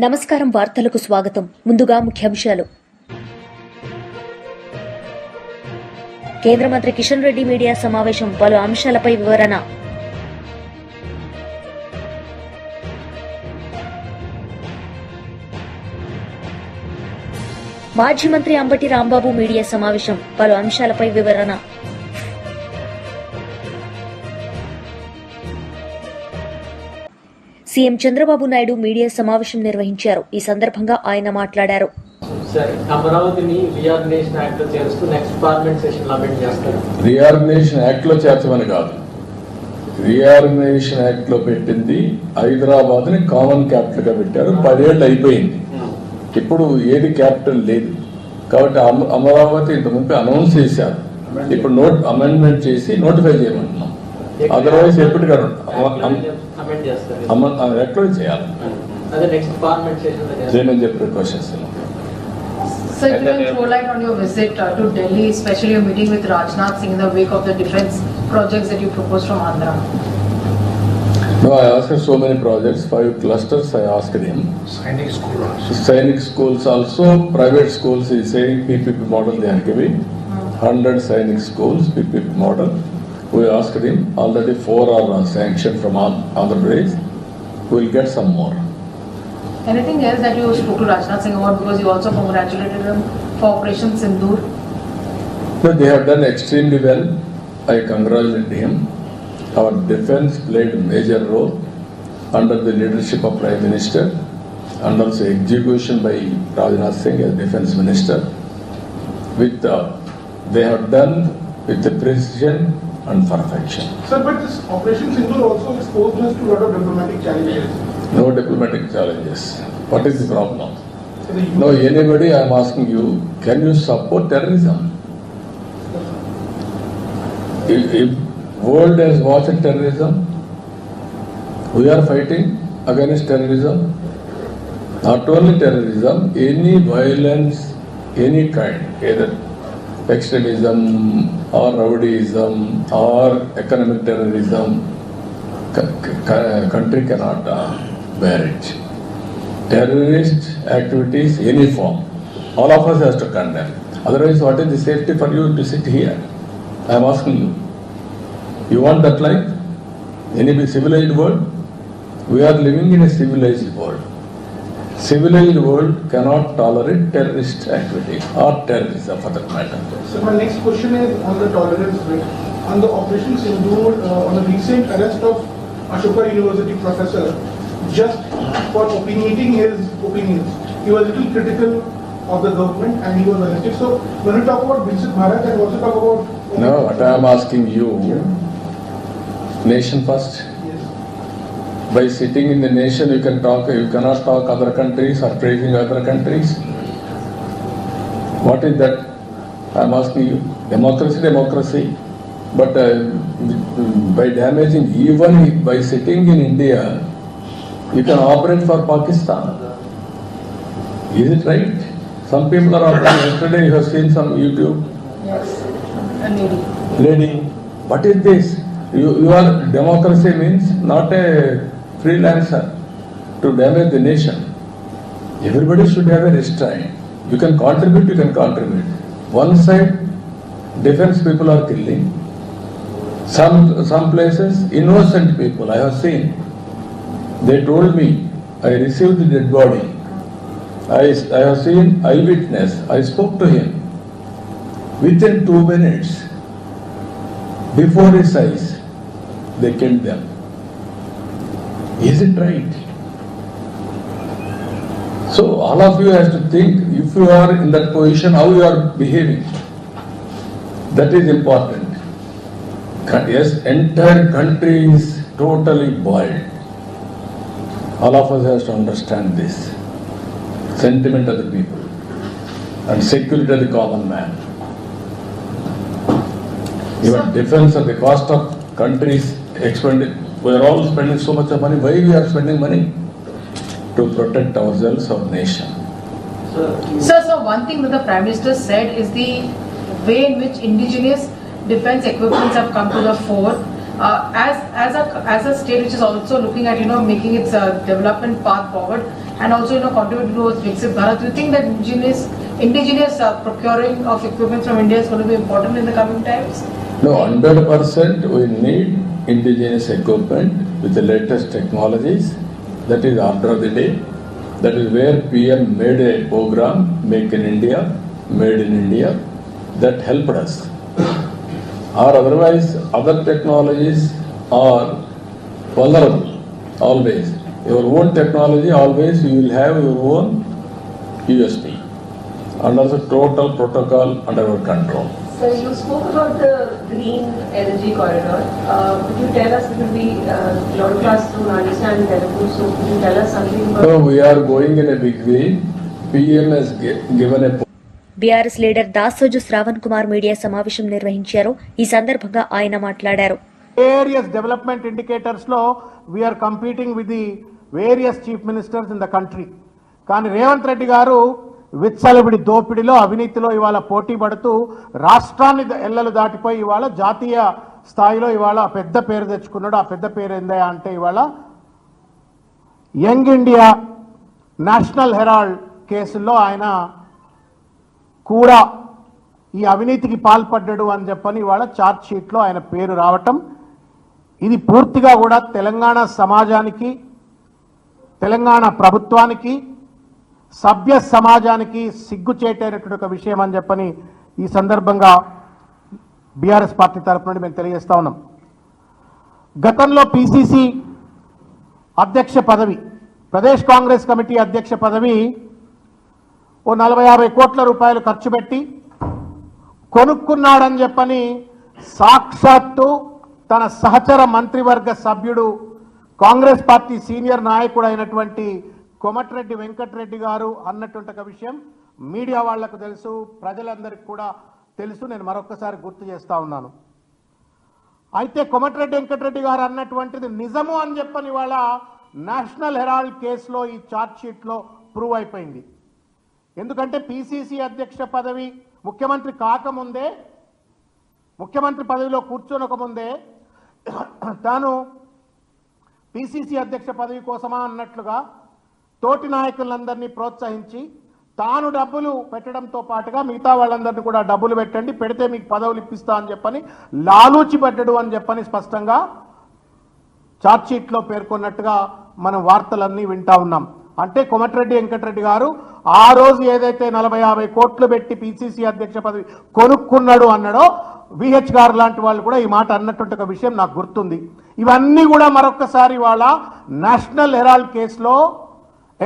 నమస్కారం వార్తలకు స్వాగతం. ముందుగా ముఖ్యాంశాలు. కేంద్ర మంత్రి కిషన్ రెడ్డి మీడియా సమావేశం, పలు అంశాలపై వివరణ. మాజీ మంత్రి అంబటి రాంబాబు మీడియా సమావేశం, పలు అంశాలపై వివరణ. సీఎం చంద్రబాబు నాయుడు మీడియా సమావేశం నిర్వహించారు. ఈ సందర్భంగా ఆయన మాట్లాడారు. అమరావతిని రీఆర్గనైజేషన్ యాక్ట్ లో చేరుస్తూ నెక్స్ట్ పార్లమెంట్ సెషన్ లో అమెండ్ చేస్తారు. రీఆర్గనైజేషన్ యాక్ట్ లో చేర్చమని కాదు, రీఆర్గనైజేషన్ యాక్ట్ లో పెట్టింది హైదరాబాద్ ని కామన్ క్యాపిటల్ గా పెట్టారు. 10 ఏళ్ళు అయిపోయింది, ఇప్పుడు ఏది క్యాపిటల్ లేదు. కాబట్టి అమరావతి ఇంత ముందు అనౌన్స్ చేశారు, ఇప్పుడు అమెండ్మెంట్ చేసి నోటిఫై చేయమంటున్నాం. అదర్వైజ్ ఎప్పటికీ ఎక్కడ చేయాలి చేయమని చెప్పి request. Sir, if you can throw light on your visit to Delhi, especially your meeting with Rajnath Singh in the wake of the defence projects that you proposed from Andhra. No, I asked so many projects, 5 clusters I asked him. Sainik schools also, private schools, he is saying PPP model they are giving. 100 Sainik schools, PPP model. We asked him, already 4 are sanctioned from Andhra Pradesh. We will get some more. Anything else that you spoke to Rajnath Singh about, because you also congratulated him for Operation Sindoor? No, they have done extremely well. I congratulate him. Our defence played a major role under the leadership of Prime Minister and also execution by Rajnath Singh as Defence Minister. With they have done with the precision and perfection. Sir, but this Operation Sindoor also exposed us to a lot of diplomatic challenges. No diplomatic challenges. What is the problem? No, anybody, I am asking you, can you support terrorism? If world has watched terrorism, we are fighting against terrorism. Not only terrorism, any violence, any kind, either extremism or rowdyism or economic terrorism, country cannot bear it. Terrorist activities, any form, all of us has to condemn. Otherwise, what is the safety for you to sit here? I am asking you. You want that life? Any civilized world? We are living in a civilized world. Civilized world cannot tolerate terrorist activity or terrorism for that matter. So my next question is on the tolerance rate. On the Operation Sindoor, on the recent arrest of Ashoka University professor, just for opinionating his opinions, he was a little critical of the government and he was arrested. So when you talk about Vincent Bharat and also talk about... No, what I am asking you, nation first. Yes. By sitting in the nation, you can talk. You cannot talk other countries or praising other countries. What is that? I am asking you. Democracy, democracy. But by damaging, even by sitting in India, you can operate for Pakistan. Is it right? Some people are operating. Yesterday you have seen some YouTube. Yes, a lady. Lady, what is this? You are, democracy means not a freelancer to damage the nation. Everybody should have a restraint. You can contribute. One side, defense people are killing. Some places, innocent people, I have seen. They told me, I received the dead body. I have seen eyewitness. I spoke to him. Within 2 minutes, before his eyes, they killed them. Is it right? So all of you have to think, if you are in that position, how you are behaving. That is important. Yes, entire country is totally boiled. All of us have to understand this. Sentiment of the people and security of the common man. Even defense at the cost of countries expended. We are all spending so much of money. Why we are spending money? To protect ourselves, our nation. Sir, so one thing that the Prime Minister said is the way in which indigenous defence equipments have come to the fore. As a state which is also looking at making its development path forward, and also contribute towards Viksit Bharat. Do you think that indigenous procuring of equipment from India is going to be important in the coming times? No, 100% we need indigenous equipment with the latest technologies. That is order of the day. That is where PM made a program, Make in India, Made in India, that helped us. Or otherwise, other technologies are vulnerable, always. Your own technology, always you will have your own USP. And also total protocol under our control. So you spoke about the green energy corridor. Could you tell us, because we lot of us don't understand Telugu, so could you tell us something about? So we are going in a big way. PM has given a BRS leader Dasoju Shravan Kumar media సమావేశం నిర్వహించారు. ఈ సందర్భంగా ఆయన మాట్లాడారు. Various development indicators లో we are competing with the various chief ministers in the country. కానీ రేవంత్ రెడ్డి గారు విచ్చలవిడి దోపిడిలో అవినీతిలో ఇవాళ పోటీ పడుతూ రాష్ట్రాన్ని ఎల్లలు దాటిపోయి ఇవాళ జాతీయ స్థాయిలో ఇవాళ పెద్ద పేరు తెచ్చుకున్నాడు. ఆ పెద్ద పేరు ఏందా అంటే ఇవాళ యంగ్ ఇండియా నేషనల్ హెరాల్డ్ కేసుల్లో ఆయన కూడా ఈ అవినీతికి పాల్పడ్డాడు అని చెప్పని ఇవాళ ఛార్జ్ షీట్లో ఆయన పేరు రావటం, ఇది పూర్తిగా కూడా తెలంగాణ సమాజానికి, తెలంగాణ ప్రభుత్వానికి, సభ్య సమాజానికి సిగ్గుచేటైనటువంటి ఒక విషయం అని చెప్పని ఈ సందర్భంగా బీఆర్ఎస్ పార్టీ తరఫు నుండి మేము తెలియజేస్తా ఉన్నాం. గతంలో పిసిసి అధ్యక్ష పదవి, ప్రదేశ్ కాంగ్రెస్ కమిటీ అధ్యక్ష పదవి ఓ 40-50 కోట్ల రూపాయలు ఖర్చు పెట్టి కొనుక్కున్నాడని చెప్పని సాక్షాత్తు తన సహచర మంత్రివర్గ సభ్యుడు కాంగ్రెస్ పార్టీ సీనియర్ నాయకుడు అయినటువంటి కోమటిరెడ్డి వెంకటరెడ్డి గారు అన్నటువంటి ఒక విషయం మీడియా వాళ్లకు తెలుసు, ప్రజలందరికీ కూడా తెలుసు. నేను మరొకసారి గుర్తు చేస్తా ఉన్నాను. అయితే కోమటిరెడ్డి వెంకటరెడ్డి గారు అన్నటువంటిది నిజము అని చెప్పని వాళ్ళ నేషనల్ హెరాల్డ్ కేసులో ఈ ఛార్జ్ షీట్లో ప్రూవ్ అయిపోయింది. ఎందుకంటే పిసిసి అధ్యక్ష పదవి ముఖ్యమంత్రి కాకముందే, ముఖ్యమంత్రి పదవిలో కూర్చోనకముందే తాను పిసిసి అధ్యక్ష పదవి కోసమా అన్నట్లుగా తోటి నాయకులందరినీ ప్రోత్సహించి తాను డబ్బులు పెట్టడంతో పాటుగా మిగతా వాళ్ళందరినీ కూడా డబ్బులు పెట్టండి, పెడితే మీకు పదవులు ఇప్పిస్తా అని చెప్పని లాలూచి పడ్డడు అని చెప్పని స్పష్టంగా ఛార్జ్ షీట్లో పేర్కొన్నట్టుగా మనం వార్తలన్నీ వింటా ఉన్నాం. అంటే కోమటిరెడ్డి వెంకటరెడ్డి గారు ఆ రోజు ఏదైతే 40-50 కోట్లు పెట్టి పిసిసి అధ్యక్ష పదవి కొనుక్కున్నాడు అన్నాడో, విహెచ్ గారు లాంటి వాళ్ళు కూడా ఈ మాట అన్నటువంటి ఒక విషయం నాకు గుర్తుంది. ఇవన్నీ కూడా మరొక్కసారి వాళ్ళ నేషనల్ హెరాల్డ్ కేసులో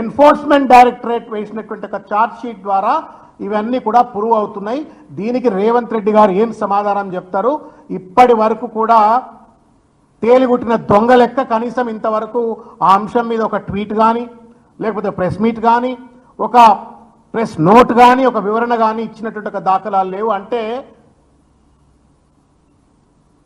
ఎన్ఫోర్స్మెంట్ డైరెక్టరేట్ వేసినటువంటి ఒక ఛార్జ్ షీట్ ద్వారా ఇవన్నీ కూడా ప్రూవ్ అవుతున్నాయి. దీనికి రేవంత్ రెడ్డి గారు ఏం సమాధానం చెప్తారు? ఇప్పటి వరకు కూడా తేలిగుట్టిన దొంగ లెక్క కనీసం ఇంతవరకు ఆ అంశం మీద ఒక ట్వీట్ కానీ, లేకపోతే ప్రెస్ మీట్ కానీ, ఒక ప్రెస్ నోట్ కానీ, ఒక వివరణ కానీ ఇచ్చినటువంటి ఒక దాఖలాలు లేవు. అంటే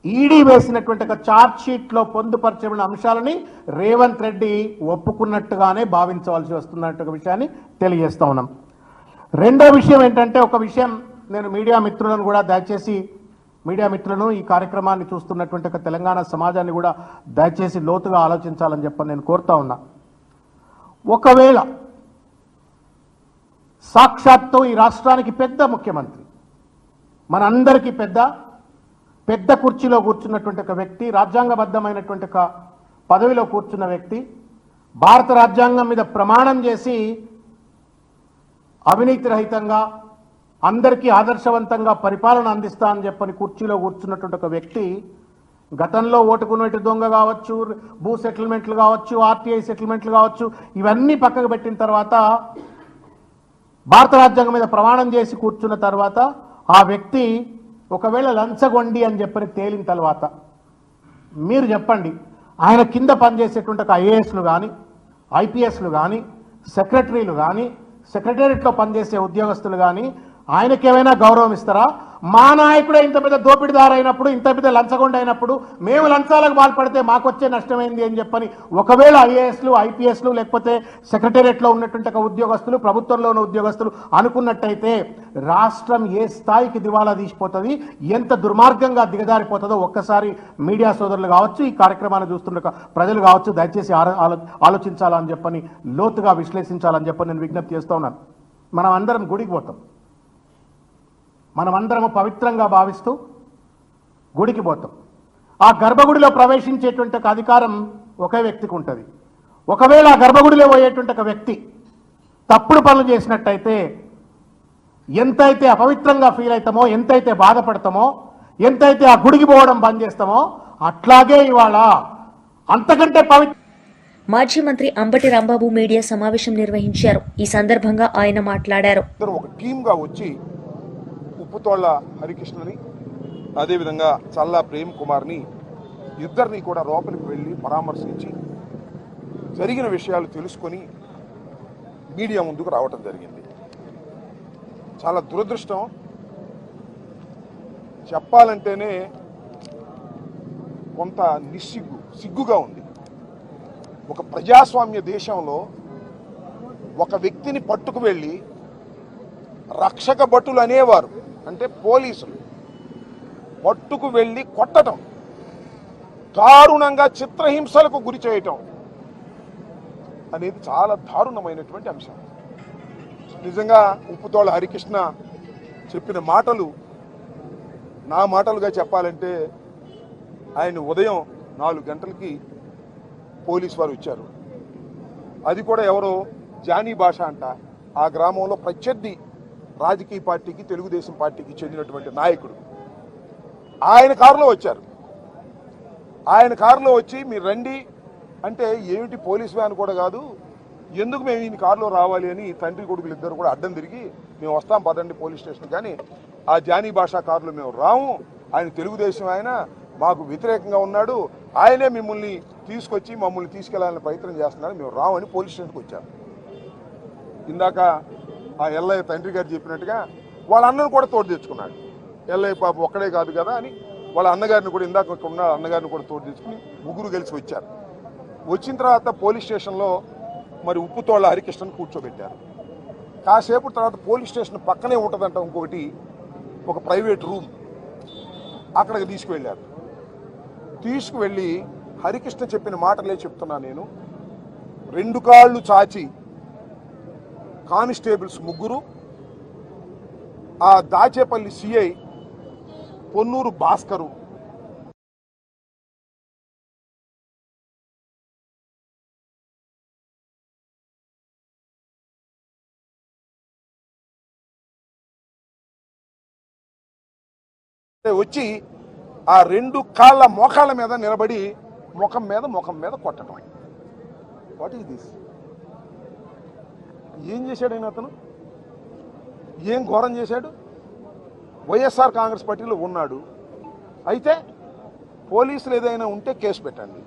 ఈడీ వేసినటువంటి ఒక ఛార్జ్ షీట్లో పొందుపరచబడిన అంశాలని రేవంత్ రెడ్డి ఒప్పుకున్నట్టుగానే భావించవలసి వస్తున్నట్టు ఒక విషయాన్ని తెలియజేస్తా ఉన్నాం. రెండో విషయం ఏంటంటే, ఒక విషయం నేను మీడియా మిత్రులను కూడా దయచేసి, మీడియా మిత్రులను ఈ కార్యక్రమాన్ని చూస్తున్నటువంటి ఒక తెలంగాణ సమాజాన్ని కూడా దయచేసి లోతుగా ఆలోచించాలని చెప్పని నేను కోరుతా ఉన్నా. ఒకవేళ సాక్షాత్తు ఈ రాష్ట్రానికి పెద్ద ముఖ్యమంత్రి, మనందరికీ పెద్ద కుర్చీలో కూర్చున్నటువంటి ఒక వ్యక్తి, రాజ్యాంగబద్ధమైనటువంటి ఒక పదవిలో కూర్చున్న వ్యక్తి, భారత రాజ్యాంగం మీద ప్రమాణం చేసి అవినీతి రహితంగా అందరికీ ఆదర్శవంతంగా పరిపాలన అందిస్తా అని చెప్పని కుర్చీలో కూర్చున్నటువంటి ఒక వ్యక్తి గతంలో ఓటుకు నోటు దొంగ కావచ్చు, భూ సెటిల్మెంట్లు కావచ్చు, ఆర్టీఐ సెటిల్మెంట్లు కావచ్చు, ఇవన్నీ పక్కకు పెట్టిన తర్వాత భారత రాజ్యాంగం మీద ప్రమాణం చేసి కూర్చున్న తర్వాత ఆ వ్యక్తి ఒకవేళ లంచగొండి అని చెప్పని తేలిన తర్వాత మీరు చెప్పండి, ఆయన కింద పనిచేసేటువంటి ఒక ఐఏఎస్లు కానీ, ఐపీఎస్లు కానీ, సెక్రటరీలు కానీ, సెక్రటేరియట్లో పనిచేసే ఉద్యోగస్తులు కానీ ఆయనకేమైనా గౌరవం ఇస్తారా? మా నాయకుడే ఇంత పెద్ద దోపిడిదారు అయినప్పుడు, ఇంత పెద్ద లంచగొండ అయినప్పుడు మేము లంచాలకు పాల్పడితే మాకొచ్చే నష్టమైంది అని చెప్పని ఒకవేళ ఐఏఎస్లు, ఐపీఎస్లు లేకపోతే సెక్రటేరియట్లో ఉన్నటువంటి ఒక ఉద్యోగస్తులు, ప్రభుత్వంలో ఉన్న ఉద్యోగస్తులు అనుకున్నట్టయితే రాష్ట్రం ఏ స్థాయికి దివాలా తీసిపోతుంది, ఎంత దుర్మార్గంగా దిగజారిపోతుందో ఒక్కసారి మీడియా సోదరులు కావచ్చు, ఈ కార్యక్రమాన్ని చూస్తున్న ప్రజలు కావచ్చు, దయచేసి ఆలోచించాలని చెప్పని, లోతుగా విశ్లేషించాలని చెప్పని నేను విజ్ఞప్తి చేస్తూ ఉన్నాను. మనం అందరం గుడికి పోతాం, మనమందరము పవిత్రంగా భావిస్తూ గుడికి పోతాం. ఆ గర్భగుడిలో ప్రవేశించేటువంటి ఒక అధికారం ఒకే వ్యక్తికి ఉంటుంది. ఒకవేళ ఆ గర్భగుడిలో పోయేటువంటి ఒక వ్యక్తి తప్పుడు పనులు చేసినట్టయితే ఎంతైతే అపవిత్రంగా ఫీల్ అవుతామో, ఎంతైతే బాధపడతామో, ఎంతైతే ఆ గుడికి పోవడం బంద్ చేస్తామో, అట్లాగే ఇవాళ అంతకంటే మాజీ మంత్రి అంబటి రాంబాబు మీడియా సమావేశం నిర్వహించారు. ఈ సందర్భంగా ఆయన మాట్లాడారు. ఒక టీమ్గా వచ్చి ఉప్పుతోళ్ల హరికృష్ణని, అదేవిధంగా చల్లా ప్రేమ్ కుమార్ని, ఇద్దరిని కూడా లోపలికి వెళ్ళి పరామర్శించి జరిగిన విషయాలు తెలుసుకొని మీడియా ముందుకు రావటం జరిగింది. చాలా దురదృష్టం, చెప్పాలంటేనే కొంత సిగ్గుగా ఉంది. ఒక ప్రజాస్వామ్య దేశంలో ఒక వ్యక్తిని పట్టుకు వెళ్ళి రక్షక భటులు అనేవారు, అంటే పోలీసులు పట్టుకు వెళ్ళి కొట్టడం, దారుణంగా చిత్రహింసలకు గురి చేయటం అనేది చాలా దారుణమైనటువంటి అంశం. నిజంగా ఉప్పుతోళ్ల హరికృష్ణ చెప్పిన మాటలు నా మాటలుగా చెప్పాలంటే, ఆయన ఉదయం 4 గంటలకి పోలీసు వారు వచ్చారు. అది కూడా ఎవరో జానీ భాష అంట, ఆ గ్రామంలో ప్రత్యర్థి రాజకీయ పార్టీకి, తెలుగుదేశం పార్టీకి చెందినటువంటి నాయకుడు. ఆయన కారులో వచ్చారు. ఆయన కారులో వచ్చి మీరు రండి అంటే, ఏమిటి పోలీస్ వ్యాన్ కూడా కాదు, ఎందుకు మేము ఈయన కారులో రావాలి అని తండ్రి కొడుకులు ఇద్దరు కూడా అడ్డం తిరిగి మేము వస్తాం పదండి పోలీస్ స్టేషన్, కానీ ఆ జానీ భాషా కారులో మేము రాము, ఆయన తెలుగుదేశం ఆయన మాకు వ్యతిరేకంగా ఉన్నాడు, ఆయనే మిమ్మల్ని తీసుకొచ్చి మమ్మల్ని తీసుకెళ్లాలని ప్రయత్నం చేస్తున్నారు, మేము రామని పోలీస్ స్టేషన్కి వచ్చారు. ఇందాక ఆ ఎల్లయ్య తండ్రి గారు చెప్పినట్టుగా వాళ్ళ అన్నను కూడా తోడు తెచ్చుకున్నాడు. ఎల్లయ్య పాప ఒక్కడే కాదు కదా అని వాళ్ళ అన్నగారిని కూడా, ఇందాక ఉన్న అన్నగారిని కూడా తోడు తెచ్చుకుని ముగ్గురు కలిసి వచ్చారు. వచ్చిన తర్వాత పోలీస్ స్టేషన్లో మరి ఉప్పుతోళ్ల హరికృష్ణను కూర్చోబెట్టారు. కాసేపు తర్వాత పోలీస్ స్టేషన్ పక్కనే ఉంటుందంట ఇంకొకటి, ఒక ప్రైవేట్ రూమ్, అక్కడికి తీసుకువెళ్ళారు. తీసుకువెళ్ళి హరికృష్ణ చెప్పిన మాటలే చెప్తున్నా నేను. 2 కాళ్ళు చాచి కానిస్టేబుల్స్ ముగ్గురు, ఆ దాచేపల్లి సిఐ పొన్నూరు భాస్కరు, వచ్చి ఆ 2 కాళ్ళ మోకాళ్ళ మీద నిలబడి ముఖం మీద కొట్టడం. What is this? ఏం చేశాడు ఆయన? అతను ఏం ఘోరం చేశాడు? వైఎస్ఆర్ కాంగ్రెస్ పార్టీలో ఉన్నాడు, అయితే పోలీసులు ఏదైనా ఉంటే కేసు పెట్టండి.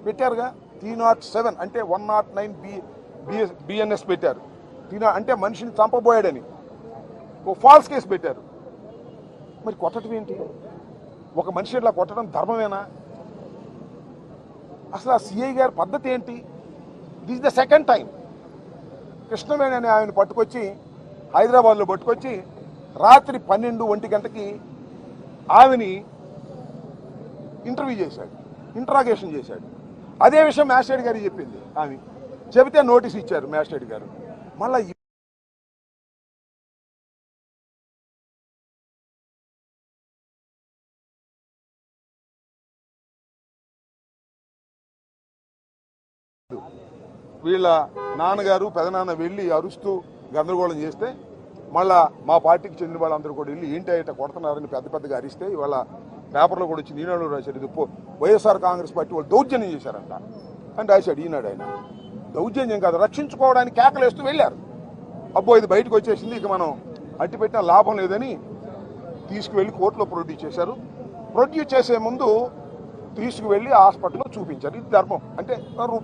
పెట్టారుగా 307 అంటే 109 బిఎన్ఎస్ పెట్టారు. అంటే మనిషిని చంపబోయాడని ఓ ఫాల్స్ కేసు పెట్టారు. మరి కొట్టడం ఏంటి? ఒక మనిషి ఇట్లా కొట్టడం ధర్మమేనా? అసలు ఆ సిఐ గారి పద్ధతి ఏంటి? This is the second time. Krishnaveni అనే ఆయన పట్టుకొచ్చి హైదరాబాద్లో పట్టుకొచ్చి రాత్రి 12-1 గంటకి ఆమెని ఇంటర్వ్యూ చేశాడు, ఇంట్రాగేషన్ చేశాడు. అదే విషయం మ్యాజిస్ట్రేట్ గారికి చెప్పింది. ఆమె చెబితే నోటీస్ ఇచ్చారు మ్యాజిస్ట్రేట్ గారు. మళ్ళీ వీళ్ళ నాన్నగారు పెదనాన్న వెళ్ళి అరుస్తూ గందరగోళం చేస్తే, మళ్ళా మా పార్టీకి చెందిన వాళ్ళందరూ కూడా వెళ్ళి ఏంటి అయితే కొడుతున్నారని పెద్దగా అరిస్తే, ఇవాళ పేపర్లో కూడా వచ్చి ఈనాడు రాశాడు, ఇది వైఎస్ఆర్ కాంగ్రెస్ పార్టీ వాళ్ళు దౌర్జన్యం చేశారంట అని రాశాడు ఈనాడు. ఆయన దౌర్జన్యం కాదు, రక్షించుకోవడానికి కేకలేస్తూ వెళ్ళారు. అబ్బో ఇది బయటకు వచ్చేసింది, ఇక మనం అట్టి పెట్టిన లాభం లేదని తీసుకువెళ్ళి కోర్టులో ప్రొడ్యూస్ చేశారు. ప్రొడ్యూస్ చేసే ముందు తీసుకువెళ్ళి హాస్పిటల్లో చూపించారు. ఇది ధర్మం, అంటే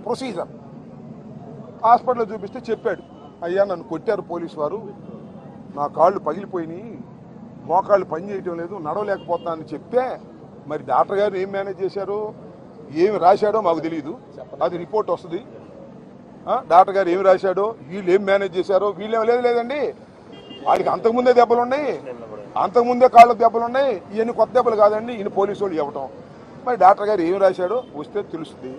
ప్రొసీజర్. హాస్పిటల్లో చూపిస్తే చెప్పాడు, అయ్యా నన్ను కొట్టారు పోలీసు వారు, నా కాళ్ళు పగిలిపోయినాయి, మోకాళ్ళు పని చేయటం లేదు, నడవలేకపోతున్నానని చెప్తే మరి డాక్టర్ గారు ఏం మేనేజ్ చేశారు, ఏమి రాశాడో మాకు తెలియదు, అది రిపోర్ట్ వస్తుంది. డాక్టర్ గారు ఏమి రాశాడో, వీళ్ళు ఏం మేనేజ్ చేశారో, వీళ్ళేం లేదండి. వాడికి అంతకుముందే దెబ్బలు ఉన్నాయి, అంతకుముందే కాళ్ళకు దెబ్బలు ఉన్నాయి, ఇవన్నీ కొత్త దెబ్బలు కాదండి. ఈయన పోలీసు వాళ్ళు ఇవ్వటం. మరి డాక్టర్ గారు ఏమి రాశాడో వస్తే తెలుస్తుంది.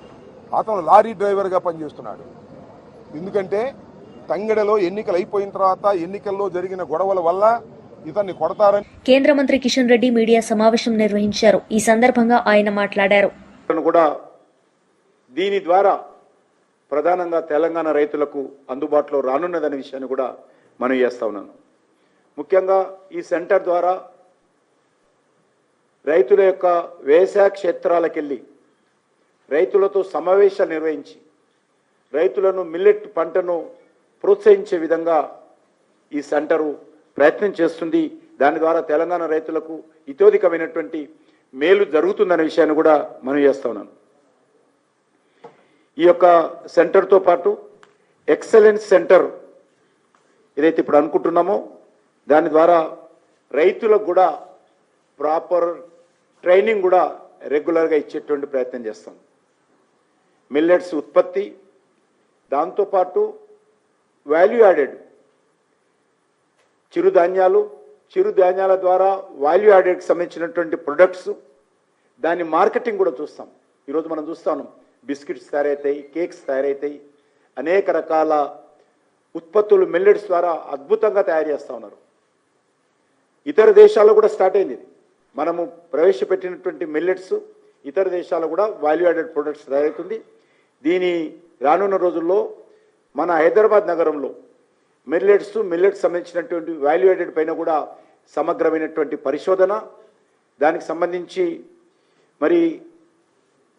అతను లారీ డ్రైవర్గా పనిచేస్తున్నాడు. ఎందుకంటే తంగెడలో ఎన్నికలు అయిపోయిన తర్వాత ఎన్నికల్లో జరిగిన గొడవల వల్ల ఇతన్ని కొడతారని కేంద్ర మంత్రి కిషన్ రెడ్డి మీడియా సమావేశం నిర్వహించారు. ఈ సందర్భంగా ఆయన మాట్లాడారు. కూడా దీని ద్వారా ప్రధానంగా తెలంగాణ రైతులకు అందుబాటులో రానున్నదనే విషయాన్ని కూడా మనం చేస్తా ఉన్నాను. ముఖ్యంగా ఈ సెంటర్ ద్వారా రైతుల యొక్క వ్యవసాయ క్షేత్రాలకు వెళ్ళి రైతులతో సమావేశాలు నిర్వహించి రైతులను మిల్లెట్ పంటను ప్రోత్సహించే విధంగా ఈ సెంటరు ప్రయత్నం చేస్తుంది. దాని ద్వారా తెలంగాణ రైతులకు ఇతోధికమైనటువంటి మేలు జరుగుతుందనే విషయాన్ని కూడా మనం చేస్తా ఉన్నాను. ఈ యొక్క సెంటర్తో పాటు ఎక్సలెన్స్ సెంటర్ ఏదైతే ఇప్పుడు అనుకుంటున్నామో దాని ద్వారా రైతులకు కూడా ప్రాపర్ ట్రైనింగ్ కూడా రెగ్యులర్గా ఇచ్చేటువంటి ప్రయత్నం చేస్తాం. మిల్లెట్స్ ఉత్పత్తి, దాంతోపాటు వాల్యూ యాడెడ్ చిరుధాన్యాల ద్వారా వాల్యూ యాడెడ్కి సంబంధించినటువంటి ప్రొడక్ట్స్, దాని మార్కెటింగ్ కూడా చూస్తాం. ఈరోజు మనం చూస్తాను బిస్కెట్స్ తయారవుతాయి, కేక్స్ తయారవుతాయి, అనేక రకాల ఉత్పత్తులు మిల్లెట్స్ ద్వారా అద్భుతంగా తయారు చేస్తూ ఉన్నారు. ఇతర దేశాల్లో కూడా స్టార్ట్ అయింది. మనము ప్రవేశపెట్టినటువంటి మిల్లెట్స్ ఇతర దేశాల్లో కూడా వాల్యూ యాడెడ్ ప్రొడక్ట్స్ తయారవుతుంది. దీని రానున్న రోజుల్లో మన హైదరాబాద్ నగరంలో మిల్లెట్స్ సంబంధించినటువంటి వాల్యూ యాడెడ్ పైన కూడా సమగ్రమైనటువంటి పరిశోధన, దానికి సంబంధించి మరి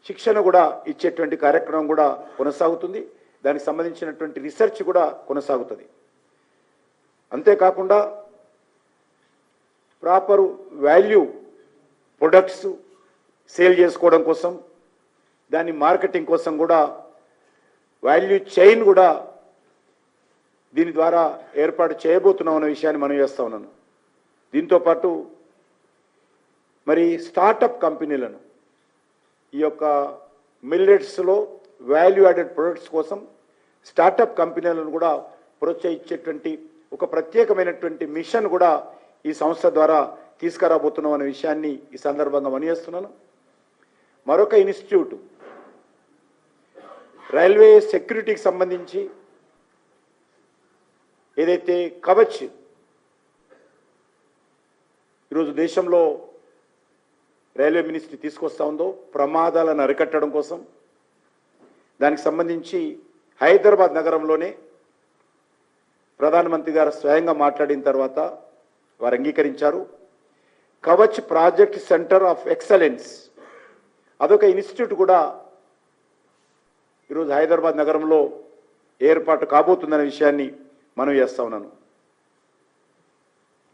శిక్షణ కూడా ఇచ్చేటువంటి కార్యక్రమం కూడా కొనసాగుతుంది. దానికి సంబంధించినటువంటి రీసెర్చ్ కూడా కొనసాగుతుంది. అంతేకాకుండా ప్రాపర్ వాల్యూ ప్రొడక్ట్స్ సేల్ చేసుకోవడం కోసం, దాని మార్కెటింగ్ కోసం కూడా వాల్యూ చైన్ కూడా దీని ద్వారా ఏర్పాటు చేయబోతున్నాం అనే విషయాన్ని మనం చేస్తా ఉన్నాను. దీంతోపాటు మరి స్టార్టప్ కంపెనీలను ఈ యొక్క మిల్లెట్స్లో వాల్యూ యాడెడ్ ప్రొడక్ట్స్ కోసం స్టార్టప్ కంపెనీలను కూడా ప్రోత్సహించేటువంటి ఒక ప్రత్యేకమైనటువంటి మిషన్ కూడా ఈ సంస్థ ద్వారా తీసుకురాబోతున్నాం అనే విషయాన్ని ఈ సందర్భంగా మనయేస్తున్నాను. మరొక ఇన్స్టిట్యూట్ రైల్వే సెక్యూరిటీకి సంబంధించి ఏదైతే కవచ్ ఈరోజు దేశంలో రైల్వే మినిస్ట్రీ తీసుకొస్తా ఉందో ప్రమాదాలను అరికట్టడం కోసం, దానికి సంబంధించి హైదరాబాద్ నగరంలోనే ప్రధానమంత్రి గారు స్వయంగా మాట్లాడిన తర్వాత వారు అంగీకరించారు. Kavach project centre of excellence అదొక ఇన్స్టిట్యూట్ కూడా ఈరోజు హైదరాబాద్ నగరంలో ఏర్పాటు కాబోతుందనే విషయాన్ని మనం చేస్తా ఉన్నాను.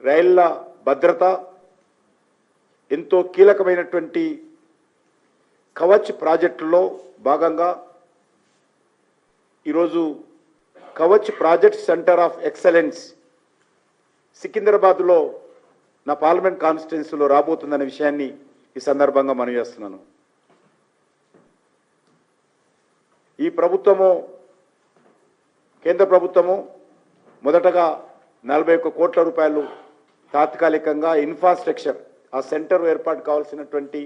రైళ్ల భద్రత ఎంతో కీలకమైనటువంటి కవచ్ ప్రాజెక్టులో భాగంగా ఈరోజు Kavach project centre of excellence సికింద్రాబాద్లో నా పార్లమెంట్ కాన్స్టిట్యున్సీలో రాబోతుందనే విషయాన్ని ఈ సందర్భంగా మనం చేస్తున్నాను. ఈ ప్రభుత్వము, కేంద్ర ప్రభుత్వము మొదటగా 41 కోట్ల రూపాయలు తాత్కాలికంగా ఇన్ఫ్రాస్ట్రక్చర్, ఆ సెంటర్ ఏర్పాటు కావాల్సినటువంటి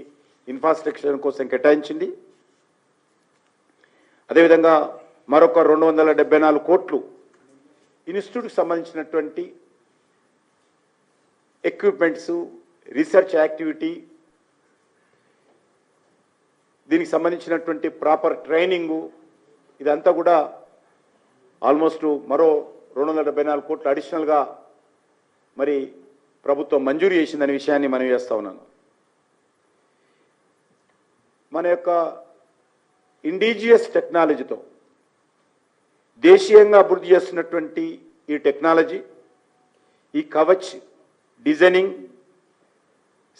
ఇన్ఫ్రాస్ట్రక్చర్ కోసం కేటాయించింది. అదేవిధంగా మరొక 274 కోట్లు ఇన్స్టిట్యూట్కి సంబంధించినటువంటి ఎక్విప్మెంట్స్, రీసెర్చ్ యాక్టివిటీ, దీనికి సంబంధించినటువంటి ప్రాపర్ ట్రైనింగు, ఇదంతా కూడా ఆల్మోస్ట్ మరో 274 కోట్లు అడిషనల్గా మరి ప్రభుత్వం మంజూరు చేసిందనే విషయాన్ని మనం చేస్తా ఉన్నాను. మన యొక్క ఇండిజియస్ టెక్నాలజీతో దేశీయంగా అభివృద్ధి చేస్తున్నటువంటి ఈ టెక్నాలజీ, ఈ కవచ్ డిజైనింగ్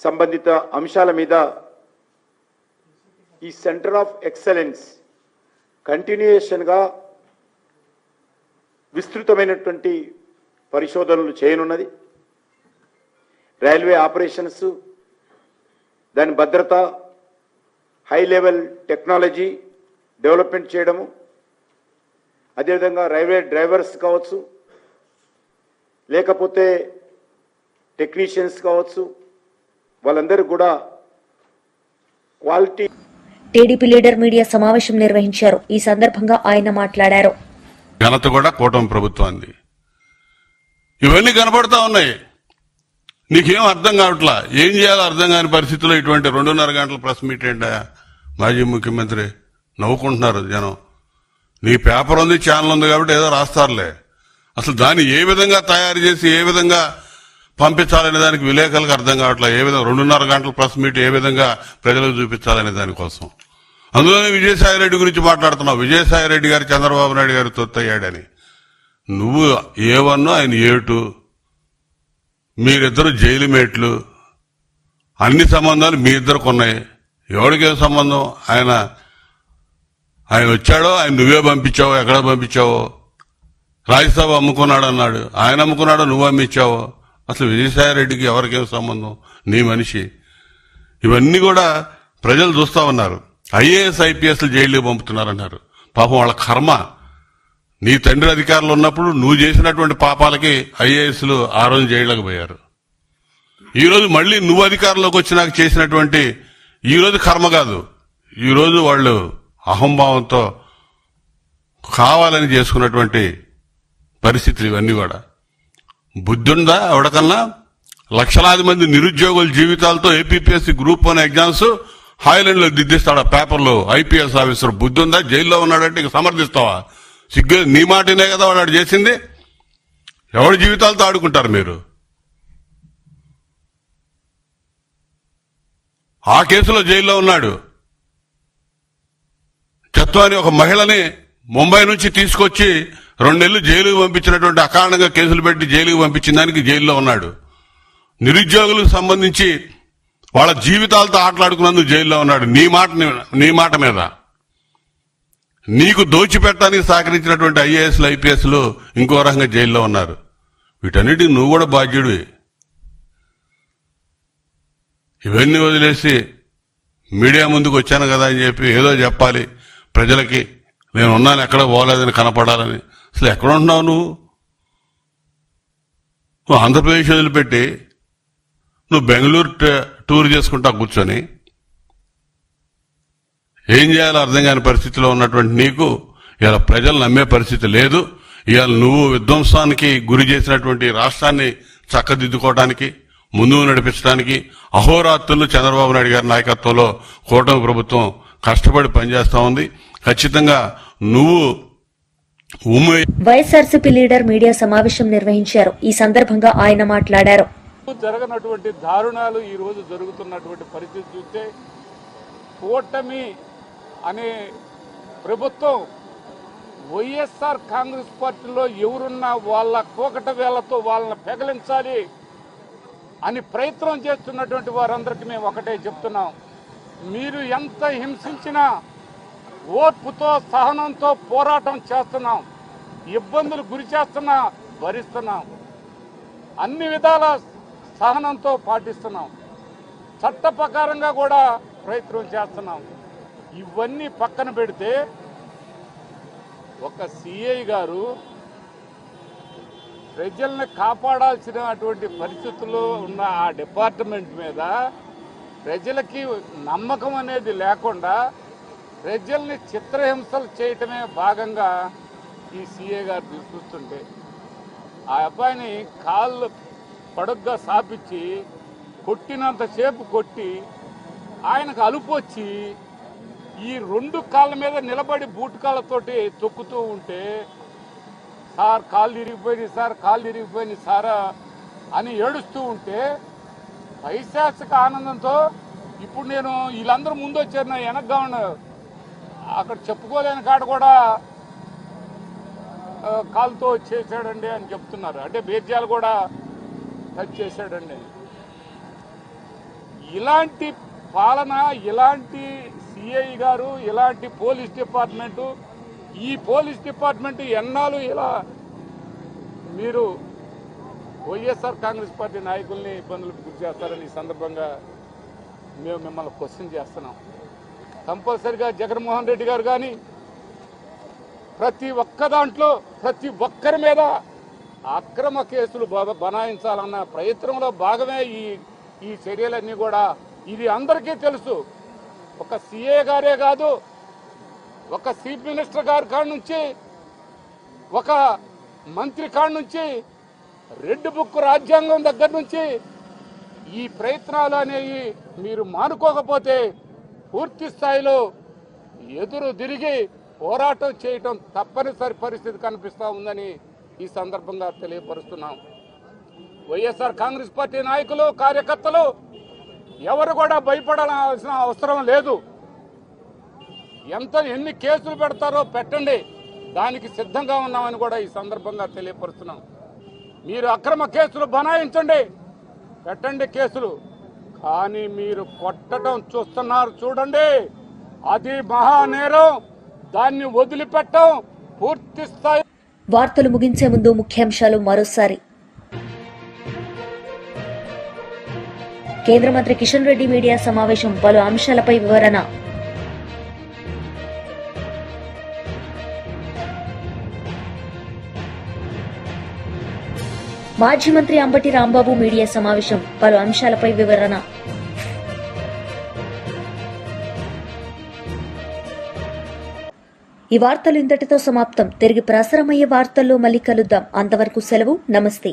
సంబంధిత అంశాల మీద ఈ సెంటర్ ఆఫ్ ఎక్సలెన్స్ కంటిన్యూయేషన్గా విస్తృతమైనటువంటి పరిశోధనలు చేయనున్నది. రైల్వే ఆపరేషన్స్, దాని భద్రత, హై లెవెల్ టెక్నాలజీ డెవలప్మెంట్ చేయడము, అదేవిధంగా రైల్వే డ్రైవర్స్ కావచ్చు, లేకపోతే టెక్నీషియన్స్ కావచ్చు, వాళ్ళందరూ కూడా క్వాలిటీ. టీడీపీ లీడర్ మీడియా సమావేశం నిర్వహించారు. ఈ సందర్భంగా ఆయన మాట్లాడారు. ఘనత కూడా కూటమి ప్రభుత్వాన్ని. ఇవన్నీ కనబడతా ఉన్నాయి. నీకేం అర్థం కావట్లా, ఏం చేయాలో అర్థం కాని పరిస్థితుల్లో ఇటువంటి 2.5 గంటల ప్రెస్ మీట్ ఏంటా? మాజీ ముఖ్యమంత్రి నవ్వుకుంటున్నారు జనం. నీ పేపర్ ఉంది, ఛానల్ ఉంది కాబట్టి ఏదో రాస్తారులే. అసలు దాన్ని ఏ విధంగా తయారు చేసి ఏ విధంగా పంపించాలనే దానికి విలేకరులకు అర్థం కావట్లా. ఏ విధంగా 2.5 గంటల ప్రెస్ మీట్ ఏ విధంగా ప్రజలకు చూపించాలనే దానికోసం. అందులోనే విజయసాయిరెడ్డి గురించి మాట్లాడుతున్నావు. విజయసాయిరెడ్డి గారు చంద్రబాబు నాయుడు గారు తొత్తయ్యాడని. నువ్వు A1, ఆయన A2, మీరిద్దరు జైలు మేట్లు. అన్ని సంబంధాలు మీ ఇద్దరికి ఉన్నాయి. ఎవరికేం సంబంధం? ఆయన వచ్చాడో, ఆయన నువ్వే పంపించావో, ఎక్కడ పంపించావో. రాజ్యసభ అమ్ముకున్నాడు అన్నాడు, ఆయన అమ్ముకున్నాడో నువ్వు అమ్మించావో. అసలు విజయసాయిరెడ్డికి ఎవరికేం సంబంధం? నీ మనిషి. ఇవన్నీ కూడా ప్రజలు చూస్తా ఉన్నారు. IAS IPSలు జైలుకి పంపుతున్నారన్నారు. పాపం వాళ్ళ కర్మ. నీ తండ్రి అధికారులు ఉన్నప్పుడు నువ్వు చేసినటువంటి పాపాలకి IASలు ఆ రోజు జైలుకి పోయారు. ఈ రోజు మళ్లీ నువ్వు అధికారంలోకి వచ్చినాక చేసినటువంటి ఈ రోజు కర్మ కాదు. ఈ రోజు వాళ్ళు అహంభావంతో కావాలని చేసుకున్నటువంటి పరిస్థితులు ఇవన్నీ కూడా. బుద్ధుందా ఎవడకన్నా? లక్షలాది మంది నిరుద్యోగుల జీవితాలతో APPSC గ్రూప్ 1 ఎగ్జామ్స్ హాయ్లాండ్ లో దిద్దిస్తాడా పేపర్లో? IPS ఆఫీసర్ బుద్ధుందా? జైల్లో ఉన్నాడంటే ఇక సమర్థిస్తావా? సిగ్గు. నీ మాటనే కదా వాడు చేసింది. ఎవరి జీవితాలతో ఆడుకుంటారు మీరు? ఆ కేసులో జైల్లో ఉన్నాడు. చత్వాని ఒక మహిళని ముంబై నుంచి తీసుకొచ్చి 2 నెలలు జైలుకు పంపించినటువంటి, అకారణంగా కేసులు పెట్టి జైలుకు పంపించిన దానికి జైల్లో ఉన్నాడు. నిరుద్యోగులకు సంబంధించి వాళ్ళ జీవితాలతో ఆటలాడుకున్నందుకు జైల్లో ఉన్నాడు. నీ మాట మీద నీకు దోచిపెట్టడానికి సహకరించినటువంటి IASలు IPSలు ఇంకో రకంగా జైల్లో ఉన్నారు. వీటన్నిటికి నువ్వు కూడా బాధ్యుడివి. ఇవన్నీ వదిలేసి మీడియా ముందుకు వచ్చాను కదా అని చెప్పి ఏదో చెప్పాలి ప్రజలకి, నేను ఉన్నాను, ఎక్కడ పోలేదని కనపడాలని. అసలు ఎక్కడ ఉంటున్నావు నువ్వు? ఆంధ్రప్రదేశ్ వదిలిపెట్టి నువ్వు బెంగళూరు టూర్ చేసుకుంటా కూర్చొని ఏం చేయాలో అర్థం కాని పరిస్థితిలో ఉన్నటువంటి నీకు ఇలా ప్రజలు నమ్మే పరిస్థితి లేదు. ఇవాళ నువ్వు విధ్వంసానికి గురి చేసినటువంటి రాష్ట్రాన్ని చక్కదిద్దుకోవడానికి, ముందుకు నడిపించడానికి అహోరాత్రులు చంద్రబాబు నాయుడు గారి నాయకత్వంలో కూటమి ప్రభుత్వం కష్టపడి పనిచేస్తా ఉంది. ఖచ్చితంగా నువ్వు వైఎస్ఆర్సీపీ లీడర్ మీడియా సమావేశం నిర్వహించారు. ఈ సందర్భంగా ఆయన మాట్లాడారు. జరగనటువంటి దారుణాలు ఈ రోజు జరుగుతున్నటువంటి పరిస్థితి చూస్తే కూటమి అనే ప్రభుత్వం వైఎస్ఆర్ కాంగ్రెస్ పార్టీలో ఎవరున్నా వాళ్ళ కోకట వేళ్లతో వాళ్ళని పెగలించాలి అని ప్రయత్నం చేస్తున్నటువంటి వారందరికీ మేము ఒకటే చెప్తున్నాం. మీరు ఎంత హింసించినా ఓర్పుతో సహనంతో పోరాటం చేస్తున్నాం. ఇబ్బందులు గురి చేస్తున్నా భరిస్తున్నాం. అన్ని విధాల సహనంతో పాటిస్తున్నాం. చట్ట ప్రకారంగా కూడా ప్రయత్నం చేస్తున్నాం. ఇవన్నీ పక్కన పెడితే ఒక CI గారు ప్రజల్ని కాపాడాల్సినటువంటి పరిస్థితుల్లో ఉన్న ఆ డిపార్ట్మెంట్ మీద ప్రజలకి నమ్మకం అనేది లేకుండా ప్రజల్ని చిత్రహింసలు చేయటమే భాగంగా ఈ CI గారు తీసుకొస్తుంటే ఆ అబ్బాయిని కాళ్ళు పడుగ్గా సాపించి కొట్టినంతసేపు కొట్టి ఆయనకు అలుపు వచ్చి ఈ 2 కాళ్ళ మీద నిలబడి బూట్ కాళ్ళతోటి తొక్కుతూ ఉంటే సార్ కాళ్ళు ఇరిగిపోయింది, సార్ కాళ్ళు ఇరిగిపోయింది సారా అని ఏడుస్తూ ఉంటే పైశాచిక ఆనందంతో ఇప్పుడు నేను వీళ్ళందరూ ముందు వచ్చారు, నా వెనక్గా ఉన్నారు, అక్కడ చెప్పుకోలేని కాడ కూడా కాలుతో చేశాడండి అని చెప్తున్నారు. అంటే బేర్జాలు కూడా టచ్ చేశాడండి. ఇలాంటి పాలన, ఇలాంటి CI గారు, ఇలాంటి పోలీస్ డిపార్ట్మెంటు, ఈ పోలీస్ డిపార్ట్మెంట్ ఎన్నాళ్ళు ఇలా మీరు వైఎస్ఆర్ కాంగ్రెస్ పార్టీ నాయకుల్ని ఇబ్బందులకు గురి చేస్తారని ఈ సందర్భంగా మేము మిమ్మల్ని క్వశ్చన్ చేస్తున్నాం. కంపల్సరిగా జగన్మోహన్ రెడ్డి గారు కానీ ప్రతి ఒక్క దాంట్లో ప్రతి ఒక్కరి మీద అక్రమ కేసులు బనాయించాలన్న ప్రయత్నంలో భాగమే ఈ చర్యలన్నీ కూడా. ఇది అందరికీ తెలుసు. ఒక సీఏ గారే కాదు, ఒక చీఫ్ మినిస్టర్ గారి కాడ నుంచి, ఒక మంత్రి కాడ నుంచి, రెడ్ బుక్ రాజ్యాంగం దగ్గర నుంచి ఈ ప్రయత్నాలు అనేవి మీరు మానుకోకపోతే పూర్తి స్థాయిలో ఎదురు తిరిగి పోరాటం చేయటం తప్పనిసరి పరిస్థితి కనిపిస్తూ ఉందని ఈ సందర్భంగా తెలియపరుస్తున్నాం. వైఎస్ఆర్ కాంగ్రెస్ పార్టీ నాయకులు, కార్యకర్తలు ఎవరు కూడా భయపడాల్సిన అవసరం లేదు. ఎన్ని కేసులు పెడతారో పెట్టండి, దానికి సిద్ధంగా ఉన్నామని కూడా ఈ సందర్భంగా తెలియపరుస్తున్నాం. మీరు అక్రమ కేసులు బనాయించండి, పెట్టండి కేసులు, కానీ మీరు కొట్టడం చూస్తున్నారు చూడండి, అది మహానేరం. దాన్ని వదిలిపెట్టం పూర్తి స్థాయి. వార్తలు ముగించే ముందు ముఖ్యాంశాలు మరోసారి. కేంద్ర మంత్రి కిషన్ రెడ్డి మీడియా సమావేశం, పలు అంశాలపై వివరణ. మాజీ మంత్రి అంబటి రాంబాబు మీడియా సమావేశం, పలు అంశాలపై వివరణ. ఈ వార్తలు ఇంతటితో సమాప్తం. తిరిగి ప్రసారమయ్యే వార్తల్లో మళ్ళీ కలుద్దాం. అంతవరకు సెలవు. నమస్తే.